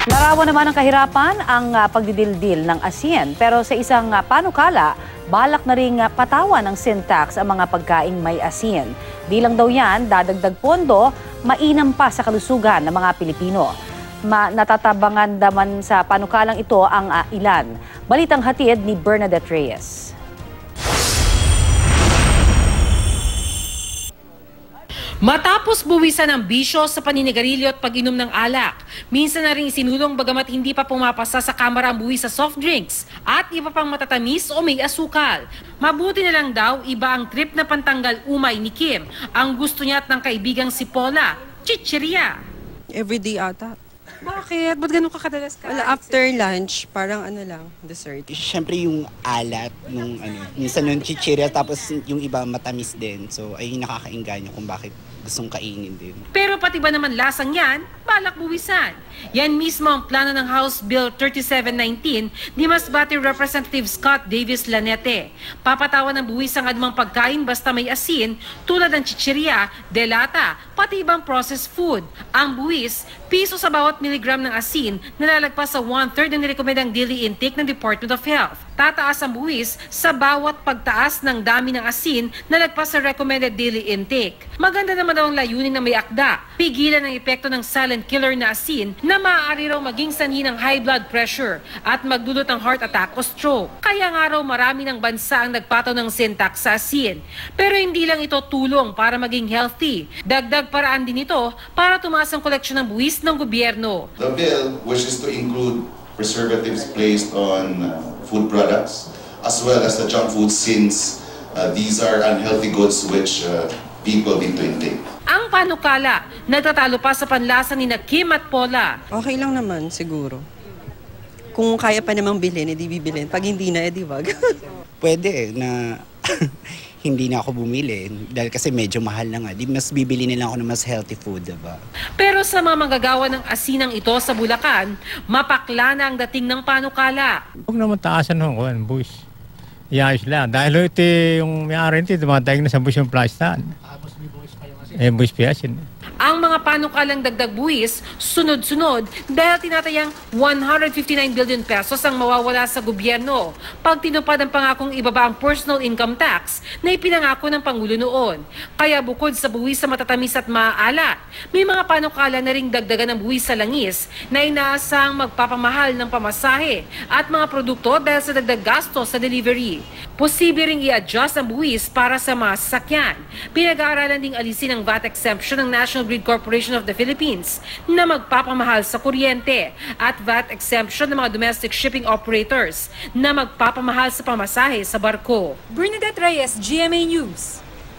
Larawan naman ng kahirapan ang pagdidildil ng asin. Pero sa isang panukala, balak na ring patawan ng sin tax ang mga pagkaing may asin. Di lang daw yan, dadagdag pondo, mainam pa sa kalusugan ng mga Pilipino. Natatabangan naman sa panukalang ito ang ilan. Balitang hatid ni Bernadette Reyes. Matapos buwisan ng bisyo sa paninigarilyo at pag-inom ng alak, minsan na rin isinulong bagamat hindi pa pumapasa sa kamara ang buwis sa soft drinks at iba pang matatamis o may asukal. Mabuti na lang daw iba ang trip na pantanggal umay ni Kim. Ang gusto niya at ng kaibigang si Paula, chichirya. Everyday ata. Bakit? Ba't ganun ka kadalas ka? Wala, after lunch, parang ano lang, dessert. Siyempre yung alat, minsan yung chichirya tapos yung iba matamis din. So ay nakakainganyo kung bakit gustong kainin din. Pero pati ba naman lasang yan, balak buwisan. Yan mismo ang plano ng House Bill 3719 ni Masbate Representative Scott Davis Lanete. Papatawan ng buwis ang anumang pagkain basta may asin tulad ng chichirya, delata, pati ibang processed food. Ang buwis, piso sa bawat miligram ng asin na lalagpas sa 1/3 ng nirekomendang daily intake ng Department of Health. Tataas ang buwis sa bawat pagtaas ng dami ng asin na lagpas sa recommended daily intake. Maganda naman daw ang layunin na may akda. Pigilan ang epekto ng silent killer na asin na maaari raw maging sanhi ng high blood pressure at magdulot ng heart attack o stroke. Kaya nga raw marami ng bansa ang nagpataw ng sin tax sa asin. Pero hindi lang ito tulong para maging healthy. Dagdag paraan din ito para tumaas ang koleksyon ng buwis ng gobyerno. The bill wishes to include preservatives placed on food products as well as the junk food since these are unhealthy goods which people need to intake. Ang panukala, nagtatalo pa sa panlasa ni Kim at Paula. Okay lang naman, siguro. Kung kaya pa namang bilhin, edi bibilhin. Pag hindi na, edi wag. Pwede na hindi na ako bumili dahil kasi medyo mahal na nga. Di mas bibili nila ako ng mas healthy food, diba? Pero sa mga manggagawa ng asinang ito sa Bulacan, mapakla na ang dating ng panukala. Huwag naman taasan ng buwis. Iayos lang. Dahil ito yung may-ari ito, dumadaig na sa buwis yung plastan. Buwis pa yasin. Ang mga panukalang dagdag buwis, sunod-sunod dahil tinatayang 159 billion pesos ang mawawala sa gobyerno pag tinupad ang pangakong ibaba ang personal income tax na ipinangako ng Pangulo noon. Kaya bukod sa buwis sa matatamis at maaalat, may mga panukala na ring dagdagan ng buwis sa langis na inaasang magpapamahal ng pamasahe at mga produkto dahil sa dagdag gasto sa delivery. Posible ring i-adjust ang buwis para sa mga sasakyan. Pinag-aaralan ding alisin ang VAT exemption ng National Grid Corporation of the Philippines na magpapamahal sa kuryente at VAT exemption ng mga domestic shipping operators na magpapamahal sa pamasahe sa barko. Bernadette Reyes, GMA News.